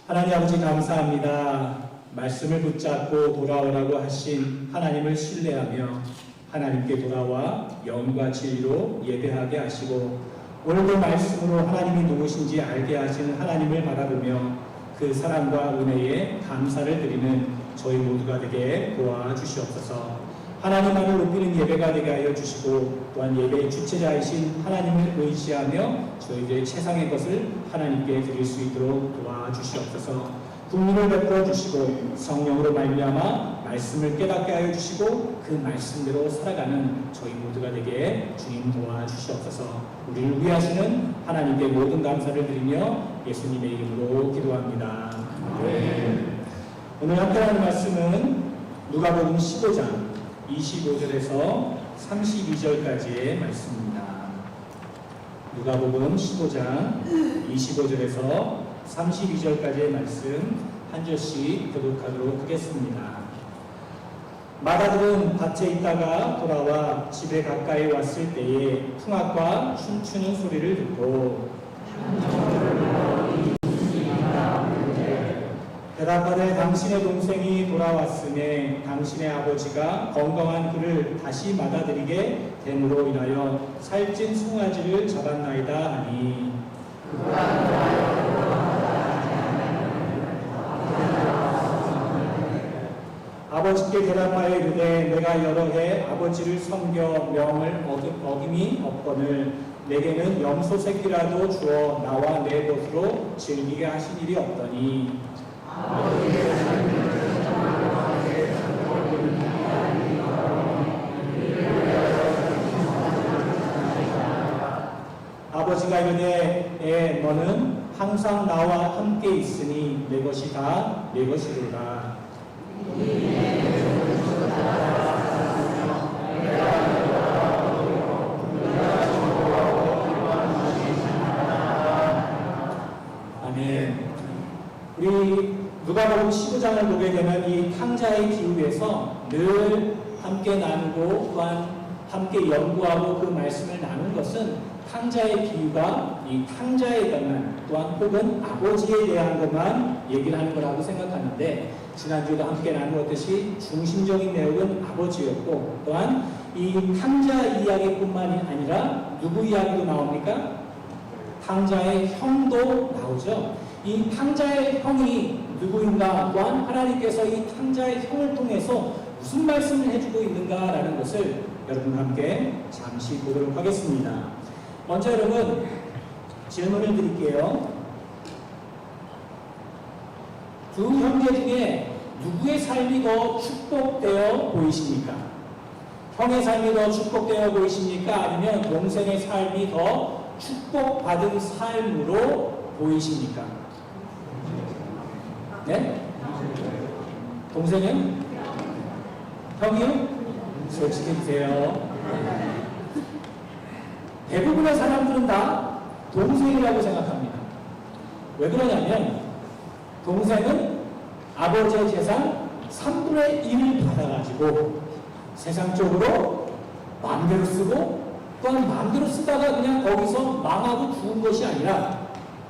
하나님 아버지 감사합니다. 말씀을 붙잡고 돌아오라고 하신 하나님을 신뢰하며 하나님께 돌아와 영과 진리로 예배하게 하시고 오늘도 말씀으로 하나님이 누구신지 알게 하시는 하나님을 바라보며 그 사랑과 은혜에 감사를 드리는 저희 모두가 되게 도와주시옵소서. 하나님만을 높이는 예배가 되게 하여 주시고 또한 예배의 주체자이신 하나님을 의지하며 저희들의 최상의 것을 하나님께 드릴 수 있도록 도와주시옵소서. 국민을 베풀어 주시고 성령으로 말미암아 말씀을 깨닫게 하여 주시고 그 말씀대로 살아가는 저희 모두가 되게 주님 도와주시옵소서. 우리를 위하시는 하나님께 모든 감사를 드리며 예수님의 이름으로 기도합니다. 오늘 함께하는 말씀은 누가복음 15장 25절에서 32절까지의 말씀입니다. 누가복음 15장 25절에서 32절까지의 말씀 한 절씩 교독하도록 하겠습니다. 마다들은 밭에 있다가 돌아와 집에 가까이 왔을 때에 풍악과 춤추는 소리를 듣고 대답하되 당신의 동생이 돌아왔으매 당신의 아버지가 건강한 그를 다시 받아들이게 됨으로 인하여 살찐 송아지를 잡았나이다 하니 아버지께 대답하여 이르되 내가 여러 해 아버지를 섬겨 명을 어김이 없거늘 내게는 염소 새끼라도 주어 나와 내 것으로 즐기게 하신 일이 없더니 아버지가 이르되 너는 항상 나와 함께 있으니 내 것이 다 내 것이로다. 아멘. 우리 누가복음 15장을 보게 되면 이 탕자의 비유에서 늘 함께 나누고 또한 함께 연구하고 그 말씀을 나눈 것은 탕자의 비유가 이 탕자에 관한 또한 혹은 아버지에 대한 것만 얘기를 하는 거라고 생각하는데 지난주에도 함께 나누었듯이 중심적인 내용은 아버지였고 또한 이 탕자 이야기뿐만이 아니라 누구 이야기도 나옵니까? 탕자의 형도 나오죠. 이 탕자의 형이 누구인가 또한 하나님께서 이 탕자의 형을 통해서 무슨 말씀을 해주고 있는가라는 것을 여러분과 함께 잠시 보도록 하겠습니다. 먼저 여러분 질문을 드릴게요. 두 형제 중에 누구의 삶이 더 축복되어 보이십니까? 형의 삶이 더 축복되어 보이십니까? 아니면 동생의 삶이 더 축복받은 삶으로 보이십니까? 네? 동생은? 형이요? 솔직해주세요. 대부분의 사람들은 다 동생이라고 생각합니다. 왜 그러냐면 동생은 아버지의 재산 3분의 1을 받아가지고 세상적으로 마음대로 쓰고 또한 마음대로 쓰다가 그냥 거기서 망하고 죽은 것이 아니라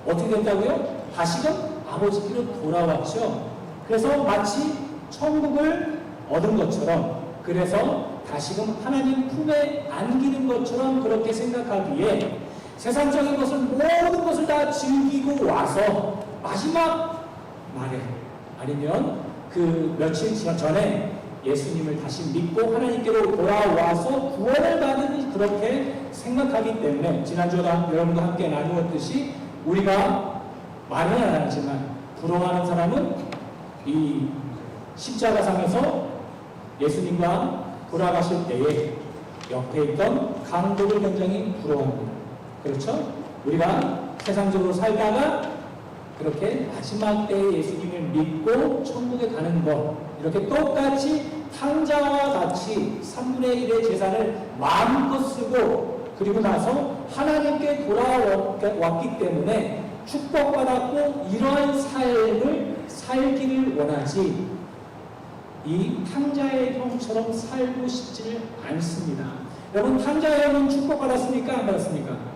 어떻게 됐다고요? 다시금 아버지께로 돌아왔죠. 그래서 마치 천국을 얻은 것처럼 그래서 다시금 하나님 품에 안기는 것처럼 그렇게 생각하기에 세상적인 것을 모든 것을 다 즐기고 와서 마지막 날에 아니면 그 며칠 전에 예수님을 다시 믿고 하나님께로 돌아와서 구원을 받는 그렇게 생각하기 때문에 지난주에 여러분과 함께 나누었듯이 우리가 말은 안 하지만 부러워하는 사람은 이 십자가상에서 예수님과 돌아가실 때에 옆에 있던 강도를 굉장히 부러워합니다. 그렇죠? 우리가 세상적으로 살다가 그렇게 마지막 때에 예수님을 믿고 천국에 가는 것 이렇게 똑같이 탕자와 같이 3분의 1의 재산을 마음껏 쓰고 그리고 나서 하나님께 돌아왔기 때문에 축복받았고 이러한 삶을 살기를 원하지 이 탕자의 형처럼 살고 싶지를 않습니다. 여러분 탕자의 형은 축복받았습니까? 안 받았습니까?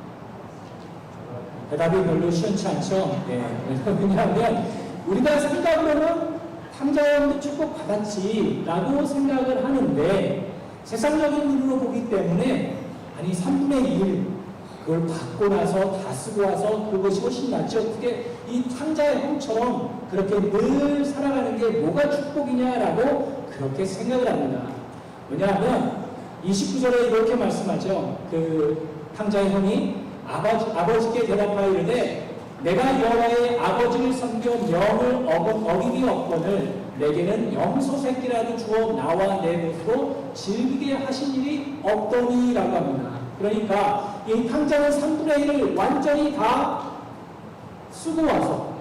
대답이 별로 시원치 않죠? 네. 왜냐하면 우리가 생각으로는 탕자형도 축복받았지라고 생각을 하는데 세상적인 눈으로 보기 때문에 아니 3분의 1 그걸 받고 나서 다 쓰고 와서 그것이 훨씬 낫지 어떻게 이 탕자의 형처럼 그렇게 늘 살아가는 게 뭐가 축복이냐라고 그렇게 생각을 합니다. 왜냐하면 29절에 이렇게 말씀하죠. 그 탕자의 형이 아버지께 대답하여 이르되 내가 여호와의 아버지를 섬겨 명을 어기기 없거늘 내게는 염소 새끼라도 주어 나와 내 것으로 즐기게 하신 일이 없더니라고 합니다. 그러니까 이 탕자는 3분의 1을 완전히 다 쓰고 와서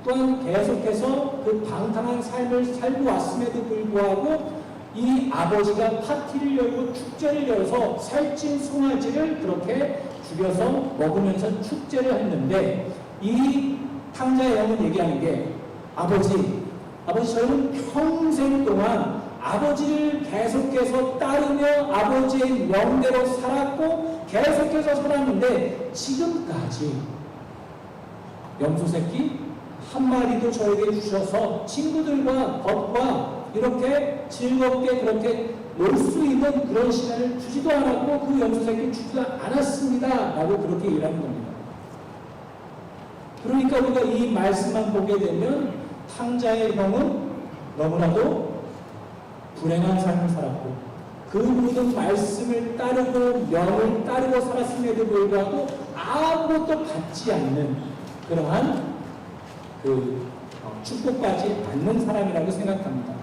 또한 계속해서 그 방탕한 삶을 살고 왔음에도 불구하고 이 아버지가 파티를 열고 축제를 열어서 살찐 송아지를 그렇게 죽여서 먹으면서 축제를 했는데 이 탕자의 형은 얘기하는 게 아버지 저는 평생 동안 아버지를 계속해서 따르며 아버지의 명대로 살았고 계속해서 살았는데 지금까지 염소 새끼 한 마리도 저에게 주셔서 친구들과 겉과 이렇게 즐겁게 그렇게 놀 수 있는 그런 시간을 주지도 않았고 그 염소 새끼 주지도 않았습니다 라고 그렇게 일하는 겁니다. 그러니까 우리가 이 말씀만 보게 되면 탕자의 형은 너무나도 불행한 삶을 살았고 그 모든 말씀을 따르고 명을 따르고 살았음에도 불구하고 아무것도 받지 않는 그러한 축복받지 않는 사람이라고 생각합니다.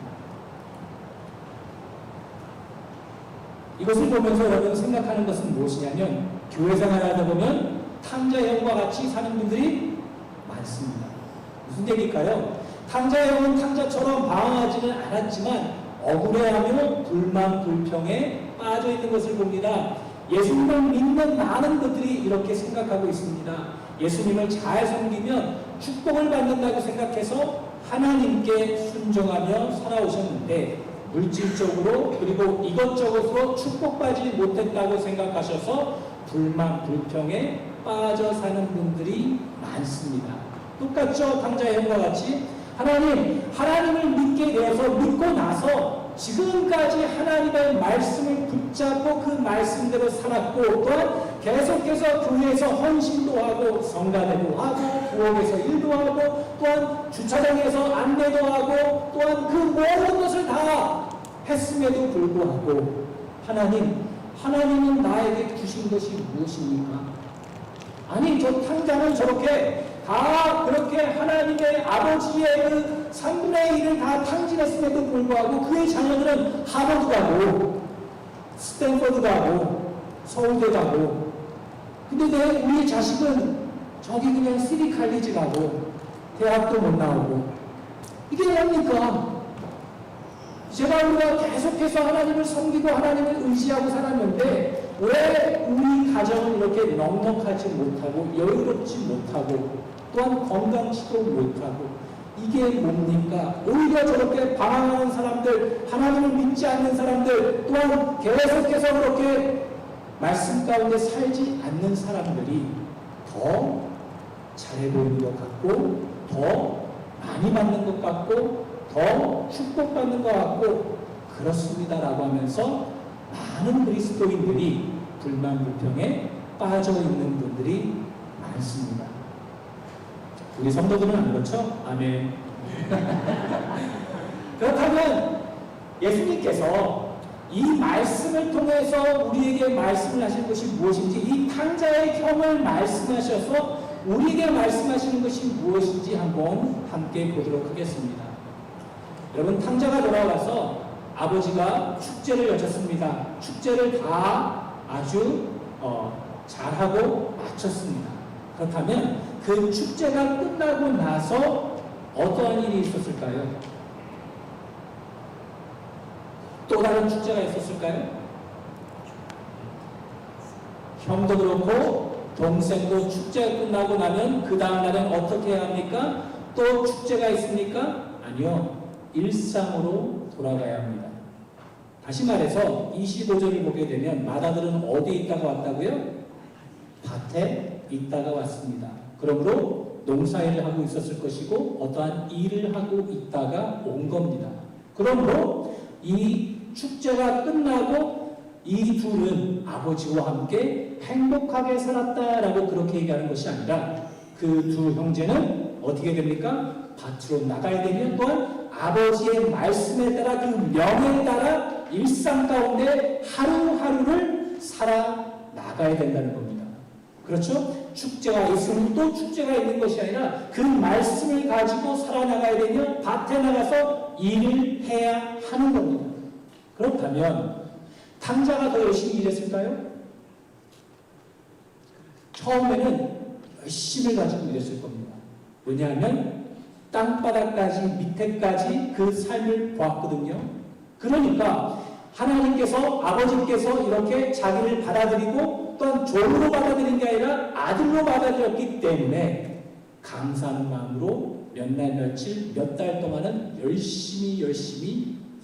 이것을 보면서 여러분 생각하는 것은 무엇이냐면 교회 생활하다 보면 탕자형과 같이 사는 분들이 많습니다. 무슨 얘기일까요? 탕자형은 탕자처럼 방황하지는 않았지만 억울해하며 불만 불평에 빠져 있는 것을 봅니다. 예수님을 믿는 많은 분들이 이렇게 생각하고 있습니다. 예수님을 잘 섬기면 축복을 받는다고 생각해서 하나님께 순종하며 살아오셨는데 물질적으로 그리고 이것저것으로 축복받지 못했다고 생각하셔서 불만 불평에 빠져 사는 분들이 많습니다. 똑같죠? 탕자의 형과 같이 하나님을 믿게 되어서 믿고 나서 지금까지 하나님의 말씀을 붙잡고 그 말씀대로 살았고 또한 계속해서 교회에서 헌신도 하고 성가대도 하고 부엌에서 일도 하고 또한 주차장에서 안내도 하고 또한 그 모든 것을 다 했음에도 불구하고 하나님은 나에게 주신 것이 무엇입니까? 아니 저 탕자는 저렇게 다 그렇게 하나님의 아버지의 그 3분의 1을 다 탕진했음에도 불구하고 그의 자녀들은 하버드 가고 스탠퍼드 가고 서울대 가고 근데 우리 자식은 저기 그냥 시리 칼리지 가고 대학도 못 나오고 이게 뭡니까? 제가 우리가 계속해서 하나님을 섬기고 하나님을 의지하고 살았는데 왜 우리 가정은 이렇게 넉넉하지 못하고 여유롭지 못하고 또한 건강치도 못하고 이게 뭡니까? 오히려 저렇게 방황하는 사람들, 하나님을 믿지 않는 사람들, 또한 계속해서 그렇게 말씀 가운데 살지 않는 사람들이 더 잘해 보이는 것 같고 더 많이 받는 것 같고 더 축복받는 것 같고 그렇습니다라고 하면서 많은 그리스도인들이 불만불평에 빠져 있는 분들이 많습니다. 우리 성도들은 안 그렇죠? 아멘. 그렇다면 예수님께서 이 말씀을 통해서 우리에게 말씀을 하신 것이 무엇인지 이 탕자의 형을 말씀하셔서 우리에게 말씀하시는 것이 무엇인지 한번 함께 보도록 하겠습니다. 여러분 탕자가 돌아와서 아버지가 축제를 여셨습니다. 축제를 다 아주 잘하고 마쳤습니다. 그렇다면 그 축제가 끝나고 나서 어떠한 일이 있었을까요? 또 다른 축제가 있었을까요? 형도 그렇고 동생도 축제가 끝나고 나면 그 다음 날은 어떻게 해야 합니까? 또 축제가 있습니까? 아니요. 일상으로 돌아가야 합니다. 다시 말해서 25절을 보게 되면 마다들은 어디에 있다가 왔다고요? 밭에 있다가 왔습니다. 그러므로 농사일을 하고 있었을 것이고 어떠한 일을 하고 있다가 온 겁니다. 그러므로 이 축제가 끝나고 이 둘은 아버지와 함께 행복하게 살았다라고 그렇게 얘기하는 것이 아니라 그 두 형제는 어떻게 됩니까? 밭으로 나가야 되면 또한 아버지의 말씀에 따라 그 명에 따라 일상 가운데 하루하루를 살아나가야 된다는 겁니다. 그렇죠? 축제가 있으면 또 축제가 있는 것이 아니라 그 말씀을 가지고 살아나가야 되면 밭에 나가서 일을 해야 하는 겁니다. 그렇다면 탕자가 더 열심히 일했을까요? 처음에는 열심을 가지고 일했을 겁니다. 왜냐하면 땅바닥까지 밑에까지 그 삶을 보았거든요. 그러니까 하나님께서 아버지께서 이렇게 자기를 받아들이고 또한 종으로 받아들인 게 아니라 아들로 받아들였기 때문에 감사하는 마음으로 몇 날 며칠 몇 달 동안은 열심히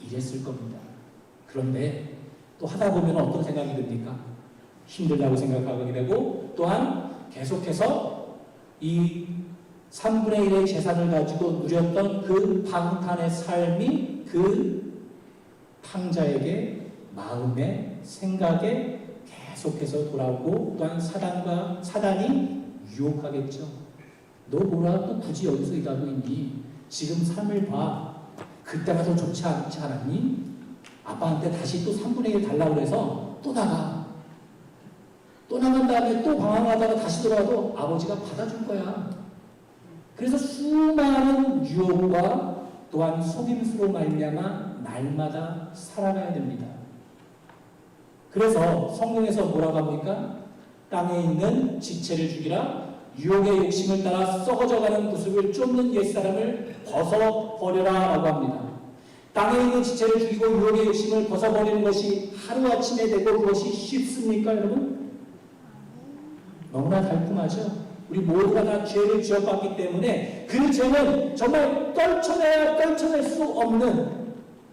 일했을 겁니다. 그런데 또 하다 보면 어떤 생각이 듭니까? 힘들다고 생각하게 되고 또한 계속해서 이 3분의 1의 재산을 가지고 누렸던 그 방탄의 삶이 그 탕자에게 마음에 생각에 계속해서 돌아오고 또한 사단이 유혹하겠죠. 너 뭐라 또 굳이 여기서 일하고 있니? 지금 삶을 봐. 그때가 더 좋지 않지 않았니? 아빠한테 다시 또 3분의 1 달라고 해서 또 나가. 또 나간 다음에 또 방황하다가 다시 돌아와도 아버지가 받아줄 거야. 그래서 수많은 유혹과 또한 속임수로 말미암아 날마다 살아가야 됩니다. 그래서 성경에서 뭐라고 합니까? 땅에 있는 지체를 죽이라, 유혹의 욕심을 따라 썩어져가는 구습을 쫓는 옛사람을 벗어버려라 라고 합니다. 땅에 있는 지체를 죽이고 유혹의 욕심을 벗어버리는 것이 하루아침에 되고 그것이 쉽습니까 여러분? 너무나 달콤하죠? 우리 모두가 다 죄를 지어봤기 때문에 그 죄는 정말 떨쳐낼 수 없는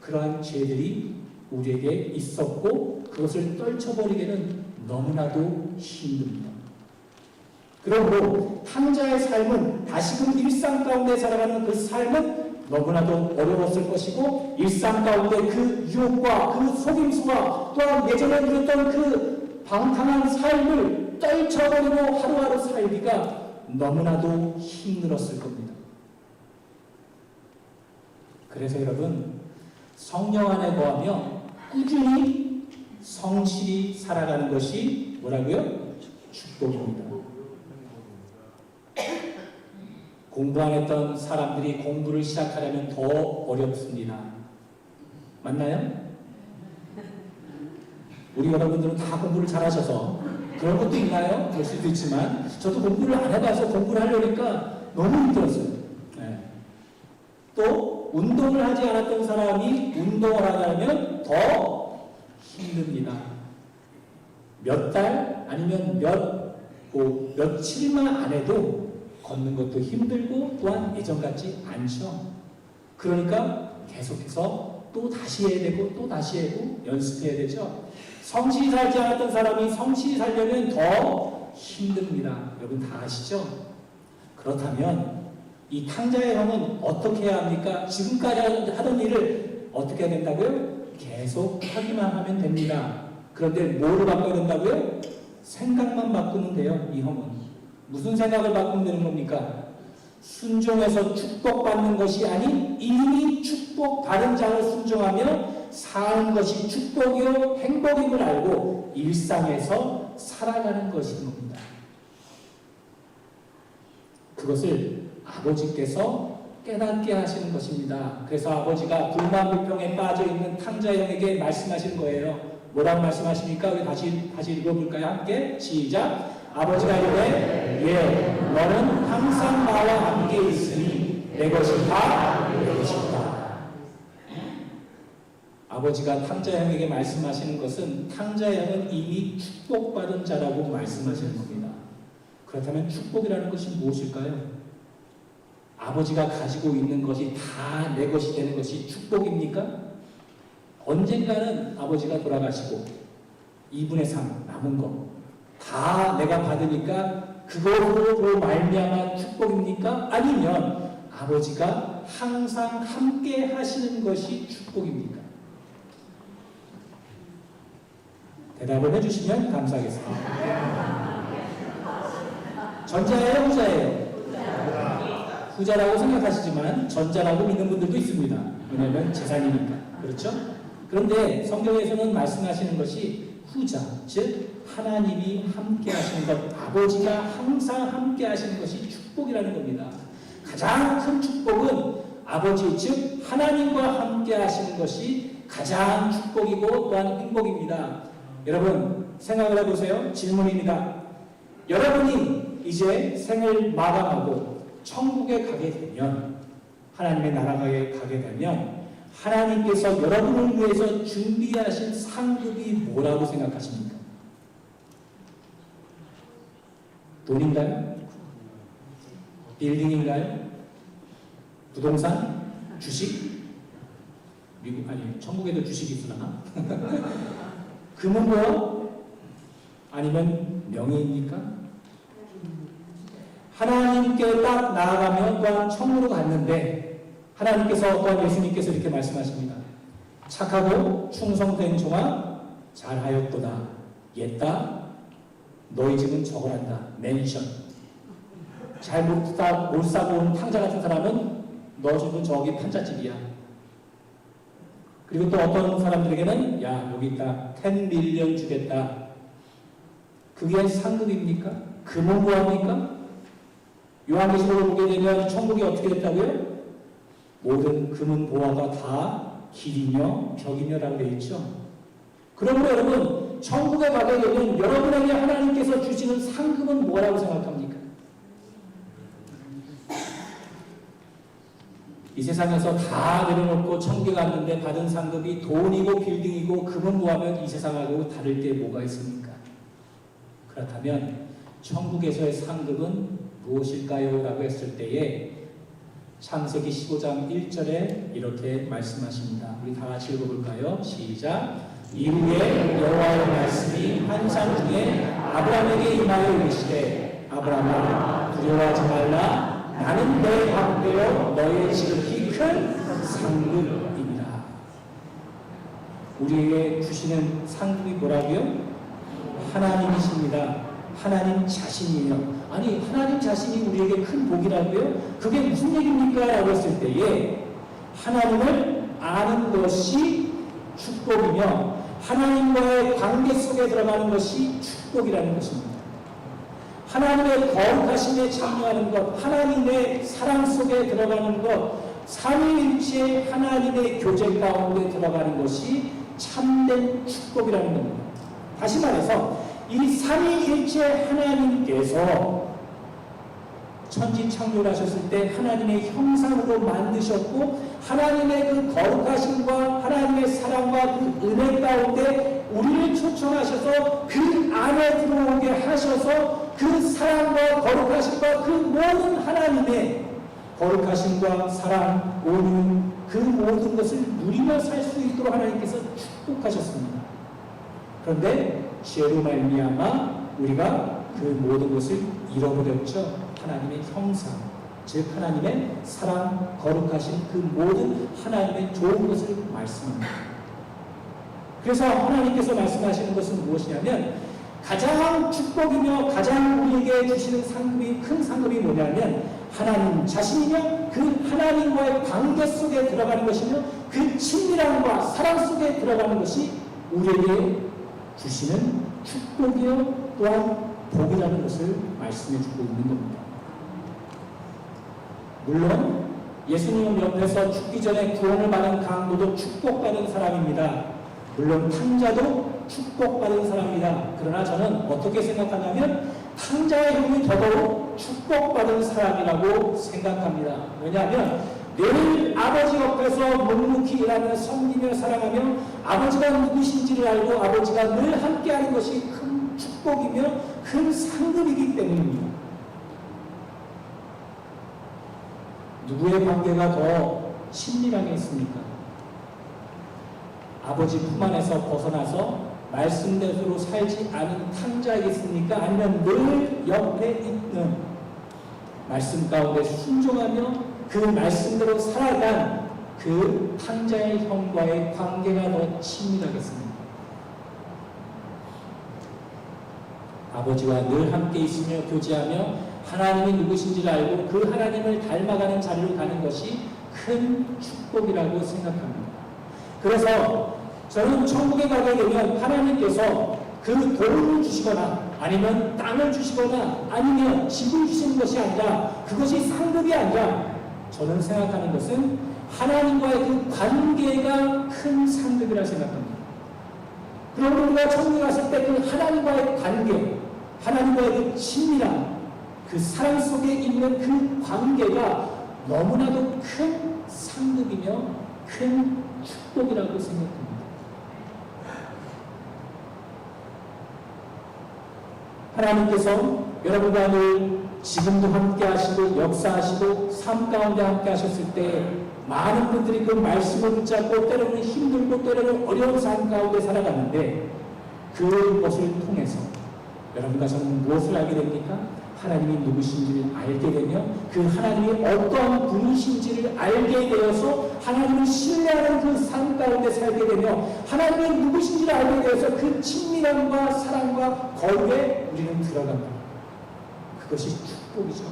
그러한 죄들이 우리에게 있었고 그것을 떨쳐버리기는 너무나도 힘듭니다. 그러므로 탕자의 삶은 다시금 일상 가운데 살아가는 그 삶은 너무나도 어려웠을 것이고 일상 가운데 그 유혹과 그 속임수와 또한 예전에 누렸던 그 방탕한 삶을 떨쳐버리고 하루하루 살기가 너무나도 힘들었을 겁니다. 그래서 여러분 성령 안에 거하며 꾸준히 성실히 살아가는 것이 뭐라고요? 축복입니다. 공부 안 했던 사람들이 공부를 시작하려면 더 어렵습니다. 맞나요? 우리 여러분들은 다 공부를 잘하셔서 그런 것도 있나요? 그럴 수도 있지만 저도 공부를 안 해봐서 공부를 하려니까 너무 힘들었어요. 네. 또 운동을 하지 않았던 사람이 운동을 하려면 더 힘듭니다. 몇 달 아니면 며칠만 안 해도 걷는 것도 힘들고 또한 예전 같지 않죠. 그러니까 계속해서 또 다시 해야 되고 또 다시 하고 연습해야 되죠. 성실히 살지 않았던 사람이 성실히 살려면 더 힘듭니다. 여러분 다 아시죠? 그렇다면 이 탕자의 형은 어떻게 해야 합니까? 지금까지 하던 일을 어떻게 해야 된다고요? 계속 하기만 하면 됩니다. 그런데 뭐를 바꿔야 된다고요? 생각만 바꾸면 돼요. 이 형은 무슨 생각을 바꾸면 되는 겁니까? 순종해서 축복받는 것이 아닌 이미 축복받은 자를 순종하며 사는 것이 축복이요 행복임을 알고 일상에서 살아가는 것인 겁니다. 그것을 아버지께서 깨닫게 하시는 것입니다. 그래서 아버지가 불만불평에 빠져있는 탕자형에게 말씀하시는 거예요. 뭐라고 말씀하십니까? 우리 다시 읽어볼까요? 함께 시작. 아버지가 이르되 예 너는 항상 나와 함께 있으니 내 것이 다 내 것이다. 아버지가 탕자형에게 말씀하시는 것은 탕자형은 이미 축복받은 자라고 말씀하시는 겁니다. 그렇다면 축복이라는 것이 무엇일까요? 아버지가 가지고 있는 것이 다 내 것이 되는 것이 축복입니까? 언젠가는 아버지가 돌아가시고 2분의 3 남은 것 다 내가 받으니까 그것으로 말미암아 축복입니까? 아니면 아버지가 항상 함께 하시는 것이 축복입니까? 대답을 해주시면 감사하겠습니다. 전자예요, 후자예요? 후자라고 생각하시지만 전자라고 믿는 분들도 있습니다. 왜냐하면 재산이니까. 그렇죠? 그런데 성경에서는 말씀하시는 것이 후자, 즉 하나님이 함께 하시는 것, 아버지가 항상 함께 하시는 것이 축복이라는 겁니다. 가장 큰 축복은 아버지, 즉 하나님과 함께 하시는 것이 가장 축복이고 또한 행복입니다. 여러분 생각을 해보세요. 질문입니다. 여러분이 이제 생을 마감하고 천국에 가게 되면, 하나님의 나라에 가게 되면 하나님께서 여러분을 위해서 준비하신 상급이 뭐라고 생각하십니까? 돈인가요? 빌딩인가요? 부동산? 주식? 미국, 아니 천국에도 주식이 있으려나? 금은요? 아니면 명예입니까? 하나님께 딱 나아가면 또한 천국으로 갔는데, 하나님께서 또한 예수님께서 이렇게 말씀하십니다. 착하고 충성된 종아 잘하였도다. 옛다 너희 집은 저걸 한다. 맨션. 잘 못 사고 온 탕자 같은 사람은 너 집은 저기 판잣집이야. 그리고 또 어떤 사람들에게는 야 여기 있다. 10 밀리언 주겠다. 그게 상급입니까? 금은 뭐합니까? 요한계시록을 보게 되면 천국이 어떻게 됐다고요? 모든 금은 보화가 다 길이며 벽이며 라고 되어 있죠. 그러므로 여러분 천국에 가게 되면 여러분에게 하나님께서 주시는 상급은 뭐라고 생각합니까? 이 세상에서 다 내려놓고 천국에 갔는데 받은 상급이 돈이고 빌딩이고 금은 보화면 이 세상하고 다를 게 뭐가 있습니까? 그렇다면 천국에서의 상급은 무엇일까요? 라고 했을 때에 창세기 15장 1절에 이렇게 말씀하십니다. 우리 다 같이 읽어볼까요? 시작. 이후에 여호와의 말씀이 한 산 중에 아브라함에게 임하여 이르시되 아브라함아 두려워하지 말라. 나는 내 밥되어 너의 지극히 큰 상급이니라. 우리에게 주시는 상급이 뭐라고요? 하나님이십니다. 하나님 자신이에요. 아니 하나님 자신이 우리에게 큰 복이라고요? 그게 무슨 얘기입니까? 라고 했을 때에 하나님을 아는 것이 축복이며 하나님과의 관계 속에 들어가는 것이 축복이라는 것입니다. 하나님의 거룩하심에 참여하는 것, 하나님의 사랑 속에 들어가는 것, 삼위일체 하나님의 교제 가운데 들어가는 것이 참된 축복이라는 겁니다. 다시 말해서 이 삼위일체 하나님께서 천지 창조를 하셨을 때 하나님의 형상으로 만드셨고 하나님의 그 거룩하심과 하나님의 사랑과 그 은혜 가운데 우리를 초청하셔서 그 안에 들어오게 하셔서 그 사랑과 거룩하심과 그 모든 하나님의 거룩하심과 사랑, 온유 그 모든 것을 누리며 살 수 있도록 하나님께서 축복하셨습니다. 그런데 죄로 말미암아 우리가 그 모든 것을 잃어버렸죠. 하나님의 형상, 즉 하나님의 사랑, 거룩하신 그 모든 하나님의 좋은 것을 말씀합니다. 그래서 하나님께서 말씀하시는 것은 무엇이냐면 가장 축복이며 가장 우리에게 주시는 상급이 큰 상급이 뭐냐면 하나님 자신이며 그 하나님과의 관계 속에 들어가는 것이며 그 친밀함과 사랑 속에 들어가는 것이 우리에게 주시는 축복이요 또한 복이라는 것을 말씀해 주고 있는 겁니다. 물론 예수님 옆에서 죽기 전에 구원을 받은 강도도 축복받은 사람입니다. 물론 탕자도 축복받은 사람입니다. 그러나 저는 어떻게 생각하냐면 탕자의 형이 더더욱 축복받은 사람이라고 생각합니다. 왜냐하면 늘 아버지 옆에서 묵묵히 일하며 섬기며 사랑하며 아버지가 누구신지를 알고 아버지가 늘 함께하는 것이 큰 축복이며 큰 상급이기 때문입니다. 누구의 관계가 더 친밀하게 있습니까? 아버지 품 안에서 벗어나서 말씀대로 살지 않은 탕자이겠습니까? 아니면 늘 옆에 있는 말씀 가운데 순종하며 그 말씀대로 살아간 그 탕자의 형과의 관계가 더 친밀하겠습니다. 아버지와 늘 함께 있으며 교제하며 하나님이 누구신지를 알고 그 하나님을 닮아가는 자리로 가는 것이 큰 축복이라고 생각합니다. 그래서 저는 천국에 가게 되면 하나님께서 그 돈을 주시거나 아니면 땅을 주시거나 아니면 집을 주시는 것이 아니라 그것이 상급이 아니라 저는 생각하는 것은 하나님과의 그 관계가 큰 상급이라 생각합니다. 그러므로 우리가 천국에 갔을 때 그 하나님과의 관계, 하나님과의 그 친밀함, 그 사랑 속에 있는 그 관계가 너무나도 큰 상급이며 큰 축복이라고 생각합니다. 하나님께서 여러분과 늘 지금도 함께 하시고 역사하시고 삶 가운데 함께 하셨을 때 많은 분들이 그 말씀을 붙잡고 때로는 힘들고 때로는 어려운 삶 가운데 살아갔는데 그것을 통해서 여러분과 저는 무엇을 알게 됩니까? 하나님이 누구신지를 알게 되며 그 하나님이 어떤 분이신지를 알게 되어서 하나님을 신뢰하는 그 삶 가운데 살게 되며 하나님이 누구신지를 알게 되어서 그 친밀함과 사랑과 거룩에 우리는 들어갑니다. 그것이 축복이죠.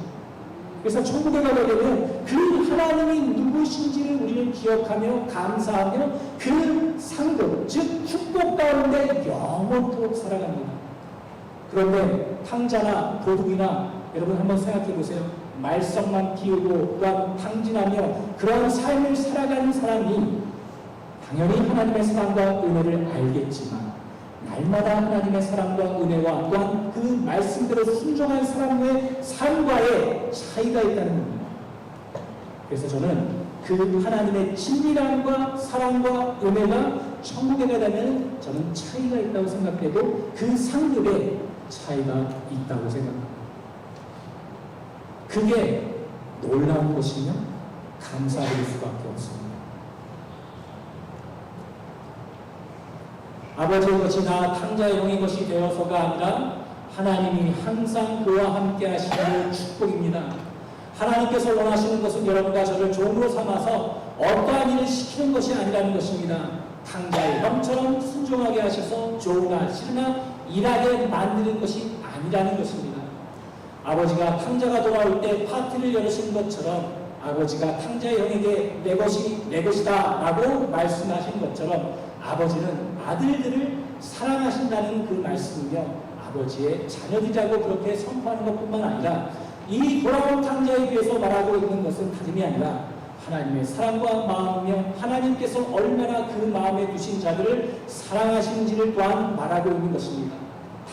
그래서 천국에 가게 되면 그 하나님이 누구신지를 우리는 기억하며 감사하며 그 상급, 즉 축복 가운데 영원토록 살아갑니다. 그런데 탕자나 도둑이나 여러분 한번 생각해 보세요. 말썽만 피우고 또한 탕진하며 그런 삶을 살아가는 사람이 당연히 하나님의 사랑과 은혜를 알겠지만 날마다 하나님의 사랑과 은혜와 또한 그 말씀대로 순종한 사람의 삶과의 차이가 있다는 겁니다. 그래서 저는 그 하나님의 친밀함과 사랑과 은혜가 천국에 가려면 저는 차이가 있다고 생각해도 그 상급에 차이가 있다고 생각합니다. 그게 놀라운 것이며 감사할 수밖에 없습니다. 아버지의 것이 나 탕자의 영의 것이 되어서가 아니라 하나님이 항상 그와 함께 하시는 축복입니다. 하나님께서 원하시는 것은 여러분과 저를 종으로 삼아서 어떠한 일을 시키는 것이 아니라는 것입니다. 탕자의 형처럼 순종하게 하셔서 좋으나 싫으나 일하게 만드는 것이 아니라는 것입니다. 아버지가 탕자가 돌아올 때 파티를 열으신 것처럼 아버지가 탕자의 형에게 내 것이 내 것이다 라고 말씀하신 것처럼 아버지는 아들들을 사랑하신다는 그 말씀이며 아버지의 자녀들이라고 그렇게 선포하는 것뿐만 아니라 이 돌아온 탕자에 비해서 말하고 있는 것은 다름이 아니라 하나님의 사랑과 마음이며 하나님께서 얼마나 그 마음에 두신 자들을 사랑하시는지를 또한 말하고 있는 것입니다.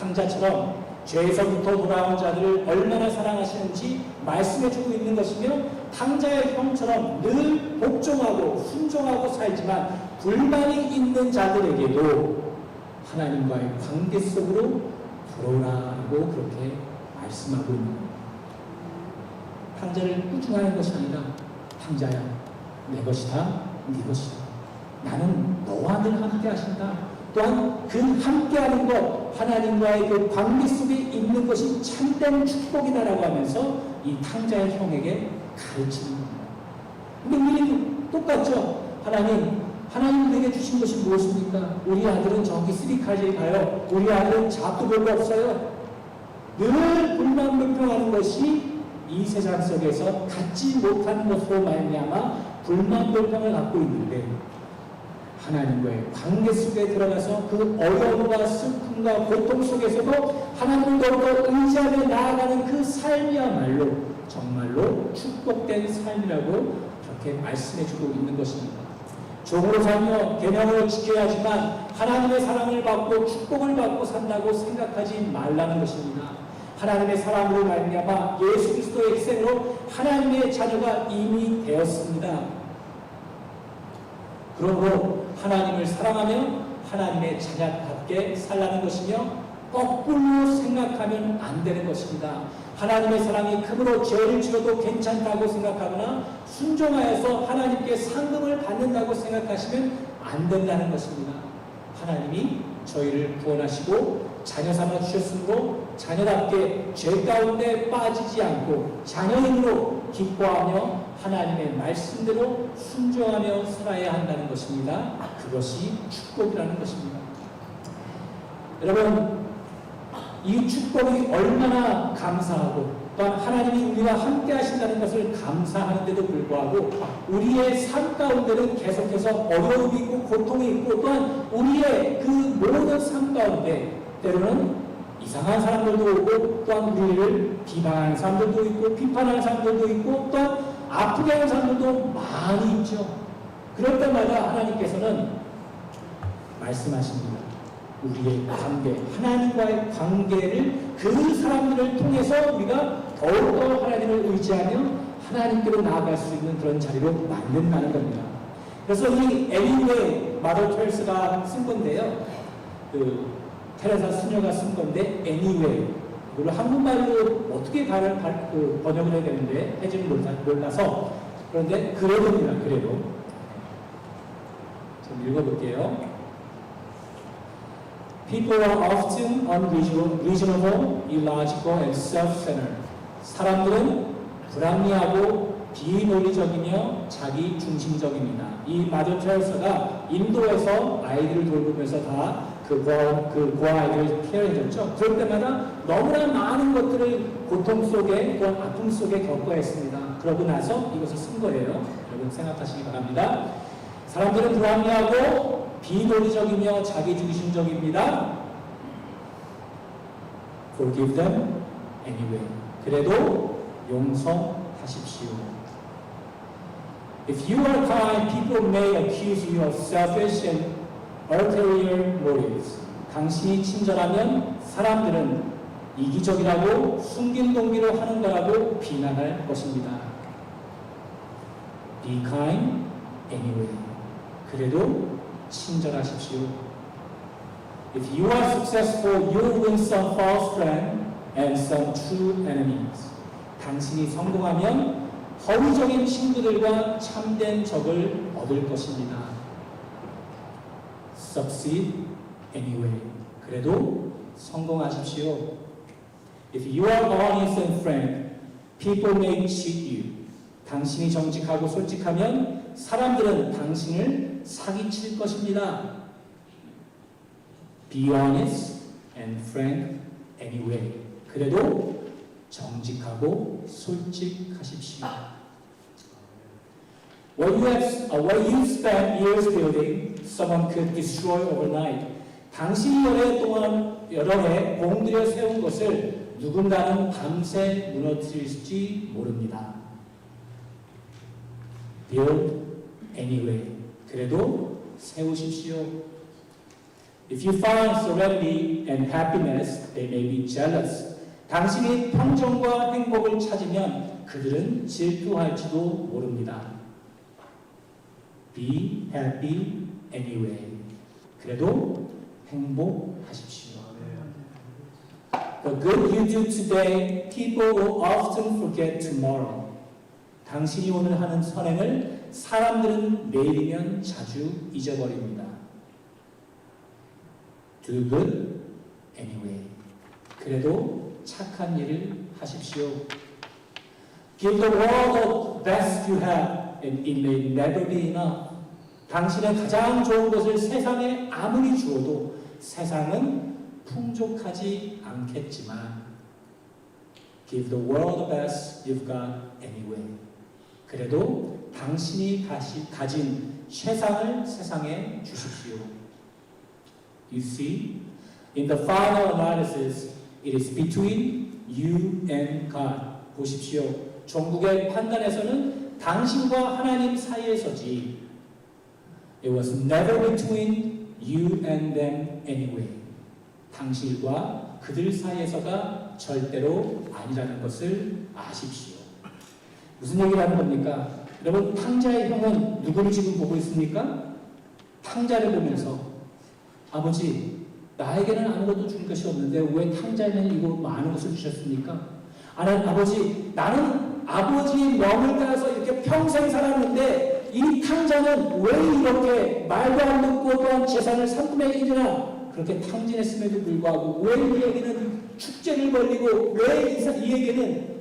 탕자처럼 죄에서부터 돌아온 자들을 얼마나 사랑하시는지 말씀해주고 있는 것이며 탕자의 형처럼 늘 복종하고 순종하고 살지만 불만이 있는 자들에게도 하나님과의 관계 속으로 들어오라고 그렇게 말씀하고 있는 겁니다. 탕자를 꾸중하는 것이 아니라 탕자야 내 것이다 네 것이다 나는 너와 늘 함께 하신다. 또한 그 함께하는 것 하나님과의 그 관계 속에 있는 것이 참된 축복이다라고 하면서 이 탕자의 형에게 가르치는 겁니다. 근데 우리는 똑같죠. 하나님 내게 주신 것이 무엇입니까? 우리 아들은 저기 쓰리카지에 가요. 우리 아들은 잡도 별로 없어요. 늘 불만 불평하는 것이 이 세상 속에서 갖지 못한 것으로 말미암아 불만 불평을 갖고 있는데 하나님과의 관계 속에 들어가서 그 어려움과 슬픔과 고통 속에서도 하나님을 더욱더 의지하며 나아가는 그 삶이야말로 정말로 축복된 삶이라고 그렇게 말씀해주고 있는 것입니다. 종으로 살며 계명을 지켜야 하지만 하나님의 사랑을 받고 축복을 받고 산다고 생각하지 말라는 것입니다. 하나님의 사랑으로 말미암아 예수 그리스도의 희생으로 하나님의 자녀가 이미 되었습니다. 그러므로 하나님을 사랑하며 하나님의 자녀답게 살라는 것이며 거꾸로 생각하면 안 되는 것입니다. 하나님의 사랑이 크므로 죄를 지어도 괜찮다고 생각하거나 순종하여서 하나님께 상급을 받는다고 생각하시면 안 된다는 것입니다. 하나님이 저희를 구원하시고 자녀 삼아 주셨으므로 자녀답게 죄 가운데 빠지지 않고 자녀인으로 기뻐하며 하나님의 말씀대로 순종하며 살아야 한다는 것입니다. 그것이 축복이라는 것입니다. 여러분, 이 축복이 얼마나 감사하고 또한 하나님이 우리와 함께 하신다는 것을 감사하는데도 불구하고 우리의 삶 가운데는 계속해서 어려움이 있고 고통이 있고 또한 우리의 그 모든 삶 가운데 때로는 이상한 사람들도 오고 또한 우리를 비방하는 사람들도 있고 비판하는 사람들도 있고 또한 아프게 하는 사람들도 많이 있죠. 그럴 때마다 하나님께서는 말씀하십니다. 우리의 관계, 하나님과의 관계를 그 사람들을 통해서 우리가 더욱더 하나님을 의지하며 하나님께로 나아갈 수 있는 그런 자리로 만든다는 겁니다. 그래서 이 애니웨이 마더 테레사가 쓴 건데요. 테레사 수녀가 쓴 건데 애니웨이 이걸 한국말로 어떻게 번역을 해야 되는데 해지는 몰라서 그런데 그래도입니다. 그래도 좀 읽어볼게요. People are often unreasonable, illogical, and self-centered. 사람들은 불합리하고 비논리적이며 자기 중심적입니다. 이 마더 테레사가 인도에서 아이들을 돌보면서 다 그 고아 아이들을 케어해줬죠. 그럴 때마다 너무나 많은 것들을 고통 속에 또한 아픔 속에 겪어야 했습니다. 그러고 나서 이것을 쓴 거예요. 여러분 생각하시기 바랍니다. 사람들은 불합리하고 비논리적이며 자기중심적입니다. Forgive them anyway. 그래도 용서하십시오. If you are kind, people may accuse you of selfish and ulterior motives. 당신이 친절하면 사람들은 이기적이라고 숨긴 동기로 하는 거라고 비난할 것입니다. Be kind anyway. 그래도 친절하십시오. If you are successful, you will win some false friend and some true enemies. 당신이 성공하면 허위적인 친구들과 참된 적을 얻을 것입니다. Succeed anyway. 그래도 성공하십시오. If you are honest and frank, people may cheat you. 당신이 정직하고 솔직하면 사람들은 당신을 사기칠 것입니다. Be honest and frank anyway. 그래도 정직하고 솔직하십시오. What you spent years building, someone could destroy overnight. 당신이 여러 해 공들여 세운 것을 누군가는 밤새 무너뜨릴지 모릅니다. Build anyway. 그래도 세우십시오. If you find serenity and happiness, they may be jealous. 당신이 평정과 행복을 찾으면 그들은 질투할지도 모릅니다. Be happy anyway. 그래도 행복하십시오. The good you do today, people will often forget tomorrow. 당신이 오늘 하는 선행을 사람들은 내일이면 자주 잊어버립니다. Do good anyway. 그래도 착한 일을 하십시오. Give the world the best you have, and it may never be enough. 당신의 가장 좋은 것을 세상에 아무리 주어도 세상은 풍족하지 않겠지만 Give the world the best you've got anyway. 그래도 당신이 가진 최상을 세상에 주십시오. You see, in the final analysis, it is between you and God. 보십시오. 종국의 판단에서는 당신과 하나님 사이에서지. It was never between you and them anyway. 당신과 그들 사이에서가 절대로 아니라는 것을 아십시오. 무슨 얘기를 하는 겁니까? 여러분, 탕자의 형은 누구를 지금 보고 있습니까? 탕자를 보면서 아버지, 나에게는 아무것도 줄 것이 없는데 왜 탕자에는 이거 많은 것을 주셨습니까? 아버지, 나는 아버지의 명을 따라서 이렇게 평생 살았는데 이 탕자는 왜 이렇게 말도 안 듣고 또한 재산을 3분의 1이나 그렇게 탕진했음에도 불구하고 왜 이에게는 축제를 벌리고 왜 이에게는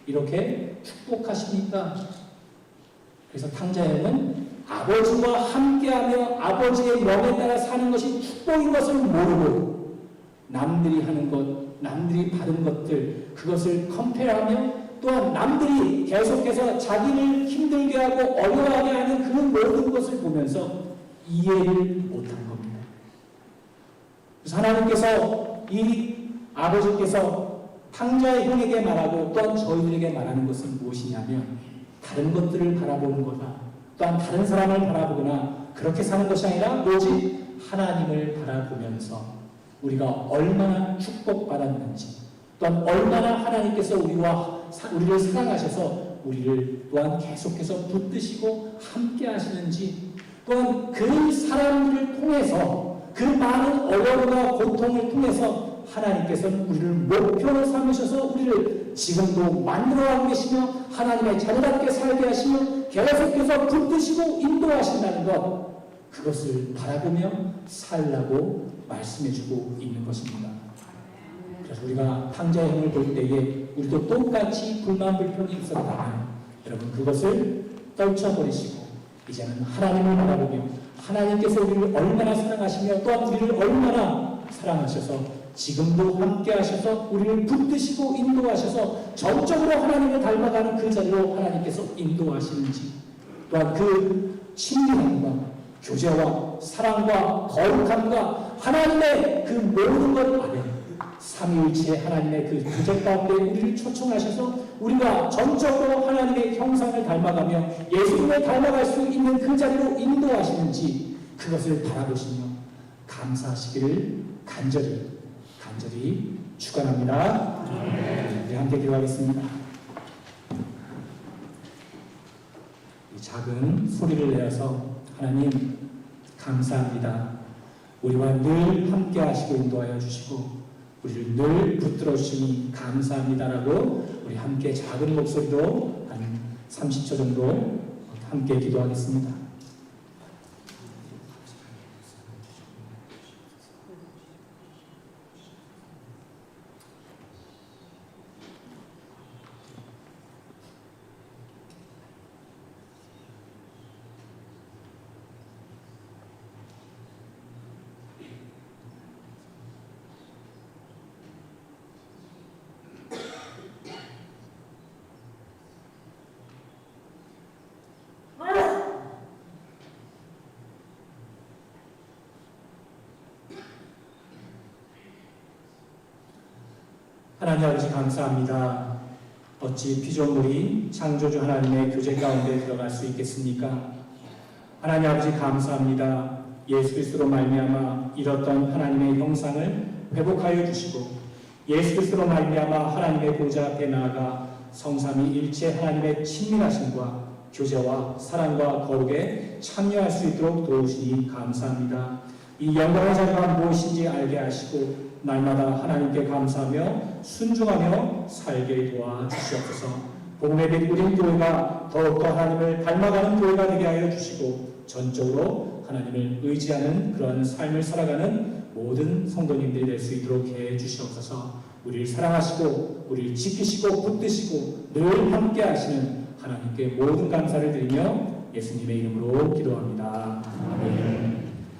이렇게 축복하십니까? 그래서 탕자형은 아버지와 함께하며 아버지의 명에 따라 사는 것이 축복인 것을 모르고 남들이 하는 것, 남들이 받은 것들 그것을 컴페어하며 또한 남들이 계속해서 자기를 힘들게 하고 어려워하게 하는 그 모든 것을 보면서 이해를 못한 겁니다. 그래서 하나님께서 이 아버지께서 탕자의 형에게 말하고 또한 저희들에게 말하는 것은 무엇이냐면 다른 것들을 바라보는 거다. 또한 다른 사람을 바라보거나 그렇게 사는 것이 아니라 오직 하나님을 바라보면서 우리가 얼마나 축복받았는지 또한 얼마나 하나님께서 우리를 사랑하셔서 우리를 또한 계속해서 붙드시고 함께 하시는지 또한 그 사람들을 통해서 그 많은 어려움과 고통을 통해서 하나님께서는 우리를 목표로 삼으셔서 우리를 지금도 만들어가고 계시며 하나님의 자녀답게 살게 하시며 계속해서 붙드시고 인도하신다는 것 그것을 바라보며 살라고 말씀해주고 있는 것입니다. 그래서 우리가 탕자의 형을 볼 때에 우리도 똑같이 불만 불평이 있었다면 여러분 그것을 떨쳐버리시고 이제는 하나님을 바라보며 하나님께서 우리를 얼마나 사랑하시며 또한 우리를 얼마나 사랑하셔서 지금도 함께 하셔서 우리를 붙드시고 인도하셔서 전적으로 하나님을 닮아가는 그 자리로 하나님께서 인도하시는지 또한 그 친밀함과 교제와 사랑과 거룩함과 하나님의 그 모든 것 안에 삼위일체 하나님의 그 교제 가운데 우리를 초청하셔서 우리가 전적으로 하나님의 형상을 닮아가며 예수님을 닮아갈 수 있는 그 자리로 인도하시는지 그것을 바라보시며 감사하시기를 간절히 축원합니다. 우리 함께 기도하겠습니다. 이 작은 소리를 내어서 하나님 감사합니다. 우리와 늘 함께 하시고 인도하여 주시고 우리를 늘 붙들어 주시니 감사합니다라고 우리 함께 작은 목소리로 한 30초 정도 함께 기도하겠습니다. 하나님 아버지 감사합니다. 어찌 피조물이 창조주 하나님의 교제 가운데 들어갈 수 있겠습니까? 하나님 아버지 감사합니다. 예수 그리스도로 말미암아 잃었던 하나님의 형상을 회복하여 주시고 예수 그리스도로 말미암아 하나님의 보좌 앞에 나아가 성삼위일체 하나님의 친밀하심과 교제와 사랑과 거룩에 참여할 수 있도록 도우시니 감사합니다. 이 영광의 자리가 무엇인지 알게 하시고 날마다 하나님께 감사하며 순종하며 살게 도와주시옵소서. 복음의 빛 우리 교회가 더욱더 하나님을 닮아가는 교회가 되게 하여 주시고 전적으로 하나님을 의지하는 그런 삶을 살아가는 모든 성도님들이 될 수 있도록 해 주시옵소서. 우리를 사랑하시고 우리를 지키시고 붙드시고 늘 함께 하시는 하나님께 모든 감사를 드리며 예수님의 이름으로 기도합니다. 아멘.